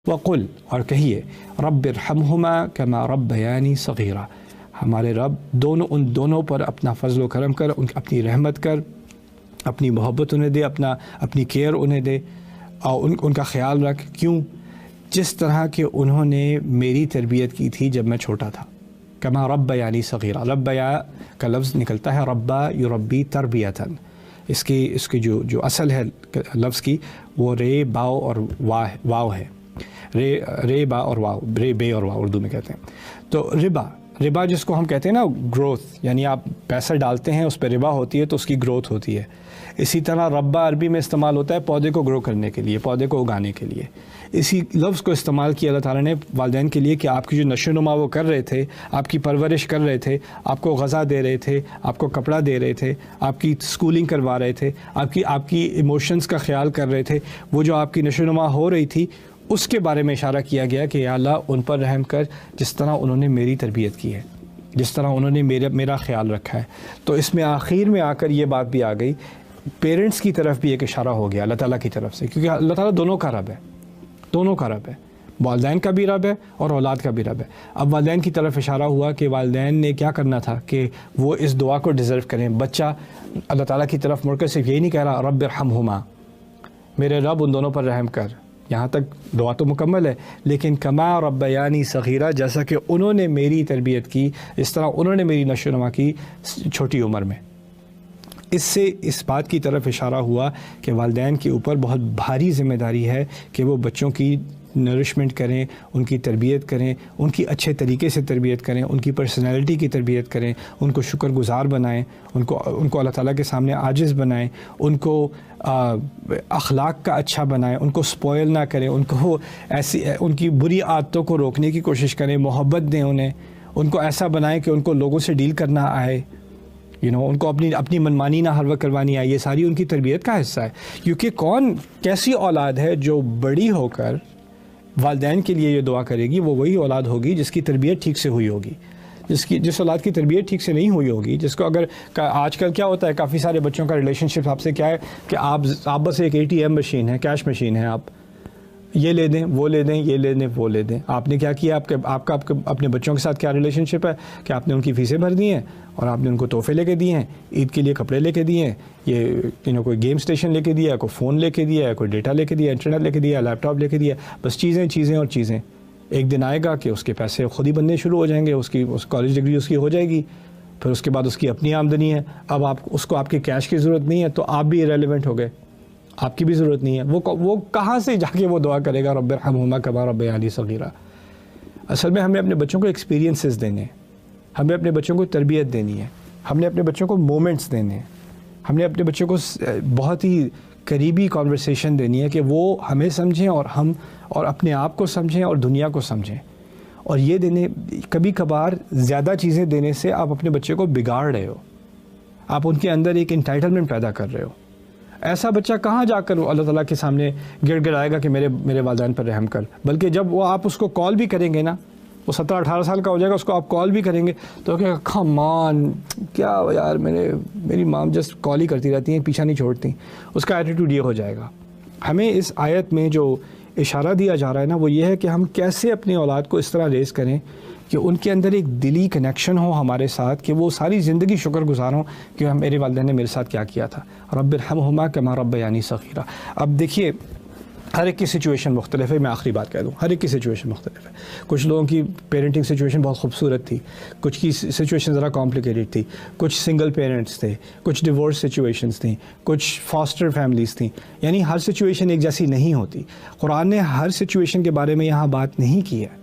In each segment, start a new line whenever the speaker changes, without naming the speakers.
وقل، اور کہیے، رب ارحمہما کما ربیانی صغیرا، ہمارے رب ان دونوں پر اپنا فضل و کرم کر، اپنی رحمت کر، اپنی محبت انہیں دے، اپنی کیئر انہیں دے، اور ان کا خیال رکھ. کیوں؟ جس طرح کہ انہوں نے میری تربیت کی تھی جب میں چھوٹا تھا. کما ربیانی صغیرا، ربیا کا لفظ نکلتا ہے ربا یربی تربیتاً. اس کی جو اصل ہے لفظ کی، وہ رے باؤ اور واو ہے. رے با اور واو، رے بے اور واو اردو میں کہتے ہیں. تو ربا جس کو ہم کہتے ہیں نا گروتھ، یعنی آپ پیسہ ڈالتے ہیں اس پہ ربا ہوتی ہے تو اس کی گروتھ ہوتی ہے. اسی طرح ربا عربی میں استعمال ہوتا ہے پودے کو گرو کرنے کے لیے، پودے کو اگانے کے لیے. اسی لفظ کو استعمال کیا اللہ تعالیٰ نے والدین کے لیے کہ آپ کی جو نشو و نما وہ کر رہے تھے، آپ کی پرورش کر رہے تھے، آپ کو غذا دے رہے تھے، آپ کو کپڑا دے رہے تھے، آپ کی اسکولنگ کروا رہے تھے، آپ کی ایموشنز کا خیال کر رہے تھے. وہ جو آپ کی نشو و نما ہو رہی تھی اس کے بارے میں اشارہ کیا گیا کہ یا اللہ ان پر رحم کر جس طرح انہوں نے میری تربیت کی ہے، جس طرح انہوں نے میرا خیال رکھا ہے. تو اس میں آخر میں آ کر یہ بات بھی آ گئی، پیرنٹس کی طرف بھی ایک اشارہ ہو گیا اللہ تعالیٰ کی طرف سے، کیونکہ اللہ تعالیٰ دونوں کا رب ہے، دونوں کا رب ہے، والدین کا بھی رب ہے اور اولاد کا بھی رب ہے. اب والدین کی طرف اشارہ ہوا کہ والدین نے کیا کرنا تھا کہ وہ اس دعا کو ڈیزرو کریں. بچہ اللہ تعالیٰ کی طرف مڑ کر صرف یہی نہیں کہہ رہا رب ارحمہما، میرے رب ان دونوں پر رحم کر، یہاں تک دعا تو مکمل ہے، لیکن کما ربیانی صغیرہ، جیسا کہ انہوں نے میری تربیت کی، اس طرح انہوں نے میری نشو و نما کی چھوٹی عمر میں. اس سے اس بات کی طرف اشارہ ہوا کہ والدین کے اوپر بہت بھاری ذمہ داری ہے کہ وہ بچوں کی نرشمنٹ کریں، ان کی تربیت کریں، ان کی اچھے طریقے سے تربیت کریں، ان کی پرسنالٹی کی تربیت کریں، ان کو شکر گزار بنائیں، ان کو اللہ تعالیٰ کے سامنے عاجز بنائیں، ان کو اخلاق کا اچھا بنائیں، ان کو سپوائل نہ کریں، ان کی بری عادتوں کو روکنے کی کوشش کریں، محبت دیں انہیں، ان کو ایسا بنائیں کہ ان کو لوگوں سے ڈیل کرنا آئے، ان کو اپنی منمانی نہ ہر وقت کروانی آئے. یہ ساری ان کی تربیت کا حصہ ہے، کیونکہ کیسی اولاد ہے جو بڑی ہو کر والدین کے لیے یہ دعا کرے گی، وہ وہی اولاد ہوگی جس کی تربیت ٹھیک سے ہوئی ہوگی. جس اولاد کی تربیت ٹھیک سے نہیں ہوئی ہوگی، جس کو اگر آج کل کیا ہوتا ہے، کافی سارے بچوں کا ریلیشن شپ آپ سے کیا ہے کہ آپ بس ایک ATM مشین ہے، کیش مشین ہے، آپ یہ لے دیں وہ لے دیں، یہ لے دیں وہ لے دیں. آپ نے کیا کیا، آپ کا اپنے بچوں کے ساتھ کیا ریلیشن شپ ہے کہ آپ نے ان کی فیسیں بھر دی ہیں اور آپ نے ان کو تحفے لے کے دیے ہیں، عید کے لیے کپڑے لے کے دیے ہیں، یہ کوئی گیم اسٹیشن لے کے دیا ہے، کوئی فون لے کے دیا ہے، کوئی ڈیٹا لے کے دیا ہے، انٹرنیٹ لے کے دیا ہے، لیپ ٹاپ لے کے دیا ہے، بس چیزیں اور چیزیں. ایک دن آئے گا کہ اس کے پیسے خود ہی بننے شروع ہو جائیں گے، اس کالج ڈگری اس کی ہو جائے گی، پھر اس کے بعد اس کی اپنی آمدنی ہے. اب اس کو آپ کے کیش کی ضرورت نہیں ہے تو آپ بھی ریلیونٹ ہو گئے، آپ کی بھی ضرورت نہیں ہے. وہ کہاں سے جا کے وہ دعا کرے گا رب ارحمہما کما ربیانی صغیرا؟ اصل میں ہمیں اپنے بچوں کو ایکسپیرینسز دینے ہیں، ہمیں اپنے بچوں کو تربیت دینی ہے، ہم نے اپنے بچوں کو مومنٹس دینے ہیں، ہم نے اپنے بچوں کو بہت ہی قریبی کانورسیشن دینی ہے کہ وہ ہمیں سمجھیں اور اپنے آپ کو سمجھیں اور دنیا کو سمجھیں. اور یہ کبھی کبھار زیادہ چیزیں دینے سے آپ اپنے بچے کو بگاڑ رہے ہو، آپ ان کے اندر ایک انٹائٹلمنٹ پیدا کر رہے ہو. ایسا بچہ کہاں جا کر اللہ تعالیٰ کے سامنے گڑ گڑائے گا کہ میرے والدین پر رحم کر، بلکہ جب آپ اس کو کال بھی کریں گے نا، وہ 17-18 سال کا ہو جائے گا، اس کو آپ کال بھی کریں گے تو کہ کم آن، کیا یار میری مام جسٹ کال ہی کرتی رہتی ہیں، پیچھا نہیں چھوڑتی. اس کا ایٹیٹیوڈ یہ ہو جائے گا. ہمیں اس آیت میں جو اشارہ دیا جا رہا ہے نا، وہ یہ ہے کہ ہم کیسے اپنی اولاد کو اس طرح ریز کریں کہ ان کے اندر ایک دلی کنیکشن ہو ہمارے ساتھ، کہ وہ ساری زندگی شکر گزار ہوں کہ میرے والدین نے میرے ساتھ کیا کیا تھا. رب ارحمہما کما ربیانی صغیرا. اب دیکھیے، ہر ایک کی سچویشن مختلف ہے. میں آخری بات کہہ دوں، ہر ایک کی سچویشن مختلف ہے. کچھ لوگوں کی پیرنٹنگ سچویشن بہت خوبصورت تھی، کچھ کی سچویشن ذرا کمپلیکیٹڈ تھی، کچھ سنگل پیرنٹس تھے، کچھ ڈیورس سچویشنز تھیں، کچھ فاسٹر فیملیز تھیں. یعنی ہر سچویشن ایک جیسی نہیں ہوتی. قرآن نے ہر سچویشن کے بارے میں یہاں بات نہیں کی ہے.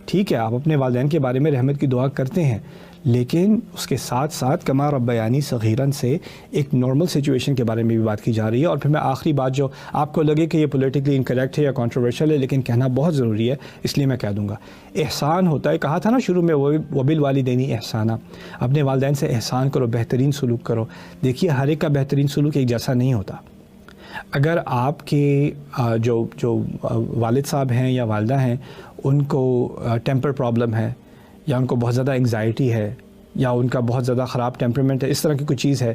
ٹھیک ہے، آپ اپنے والدین کے بارے میں رحمت کی دعا کرتے ہیں، لیکن اس کے ساتھ ساتھ کما ربیانی صغیرن سے ایک نارمل سچویشن کے بارے میں بھی بات کی جا رہی ہے. اور پھر میں آخری بات، جو آپ کو لگے کہ یہ پولیٹیکلی انکریکٹ ہے یا کنٹروورشل ہے، لیکن کہنا بہت ضروری ہے، اس لیے میں کہہ دوں گا. احسان ہوتا ہے، کہا تھا نا شروع میں، وبالوالدین احسانا، اپنے والدین سے احسان کرو، بہترین سلوک کرو. دیکھیے، ہر ایک کا بہترین سلوک ایک جیسا نہیں ہوتا. اگر آپ کے جو والد صاحب ہیں یا والدہ ہیں، ان کو ٹیمپر پرابلم ہے، یا ان کو بہت زیادہ انگزائٹی ہے، یا ان کا بہت زیادہ خراب ٹیمپرمنٹ ہے، اس طرح کی کوئی چیز ہے،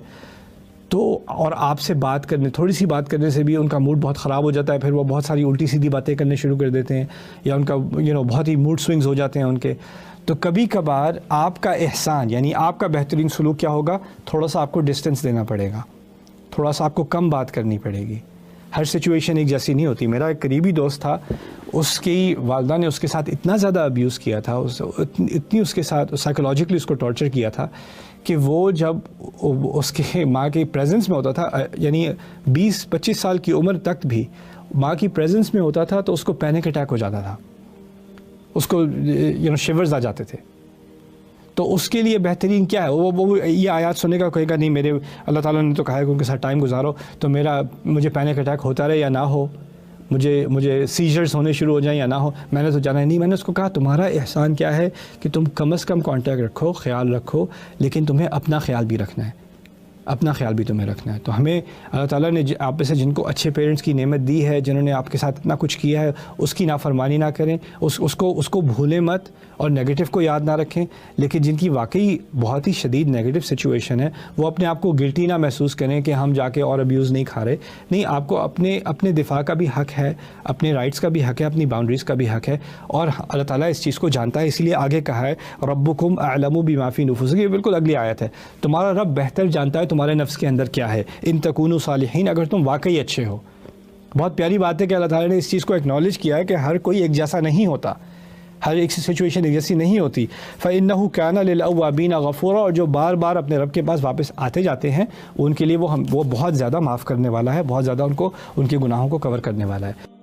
تو اور آپ سے بات کرنے تھوڑی سی بات کرنے سے بھی ان کا موڈ بہت خراب ہو جاتا ہے، پھر وہ بہت ساری الٹی سیدھی باتیں کرنے شروع کر دیتے ہیں، یا ان کا بہت ہی موڈ سوئنگز ہو جاتے ہیں ان کے. تو کبھی کبھار آپ کا احسان یعنی آپ کا بہترین سلوک کیا ہوگا؟ تھوڑا سا آپ کو ڈسٹینس دینا پڑے گا، تھوڑا سا آپ کو کم بات کرنی پڑے گی. ہر سچویشن ایک جیسی نہیں ہوتی. میرا ایک قریبی دوست تھا، اس کی والدہ نے اس کے ساتھ اتنا زیادہ ابیوز کیا تھا، اتنی اس کے ساتھ سائیکولوجیکلی اس کو ٹارچر کیا تھا کہ وہ جب اس کے ماں کی پریزنس میں ہوتا تھا، یعنی 20-25 سال کی عمر تک بھی ماں کی پریزنس میں ہوتا تھا تو اس کو پینک اٹیک ہو جاتا تھا، اس کو شیورز آ جاتے تھے. تو اس کے لیے بہترین کیا ہے؟ وہ یہ آیات سنے گا، کہے گا نہیں میرے اللہ تعالیٰ نے تو کہا ہے کہ ان کے ساتھ ٹائم گزارو، تو مجھے پینک اٹیک ہوتا رہے یا نہ ہو، مجھے سیجرز ہونے شروع ہو جائیں یا نہ ہو، میں نے تو جانا ہے نہیں. میں نے اس کو کہا تمہارا احسان کیا ہے کہ تم کم از کم کانٹیکٹ رکھو، خیال رکھو، لیکن تمہیں اپنا خیال بھی رکھنا ہے، اپنا خیال بھی تمہیں رکھنا ہے. تو ہمیں اللہ تعالیٰ نے آپ میں سے جن کو اچھے پیرنٹس کی نعمت دی ہے، جنہوں نے آپ کے ساتھ اتنا کچھ کیا ہے، اس کی نافرمانی نہ کریں، اس کو بھولیں مت اور نیگیٹو کو یاد نہ رکھیں. لیکن جن کی واقعی بہت ہی شدید نیگیٹو سچویشن ہے، وہ اپنے آپ کو گلٹی نہ محسوس کریں کہ ہم جا کے اور ابیوز نہیں کھا رہے. نہیں، آپ کو اپنے دفاع کا بھی حق ہے، اپنے رائٹس کا بھی حق ہے، اپنی باؤنڈریز کا بھی حق ہے، اور اللہ تعالیٰ اس چیز کو جانتا ہے. اس لیے آگے کہا ہے ربکم اعلم بما فی نفوسکم، یہ بالکل اگلی آیت ہے. تمہارا رب بہتر جانتا ہے تمہارے نفس کے اندر کیا ہے، ان تکونوا صالحین، اگر تم واقعی اچھے ہو. بہت پیاری بات ہے کہ اللہ تعالیٰ نے اس چیز کو ایکنالج کیا ہے کہ ہر کوئی ایک جیسا نہیں ہوتا، ہر ایک سچویشن ایک جیسی نہیں ہوتی. فَإِنَّهُ كَانَ لِلْأَوَّابِينَ غَفُورًا، اور جو بار بار اپنے رب کے پاس واپس آتے جاتے ہیں ان کے لیے وہ بہت زیادہ معاف کرنے والا ہے، بہت زیادہ ان کے گناہوں کو کور کرنے والا ہے.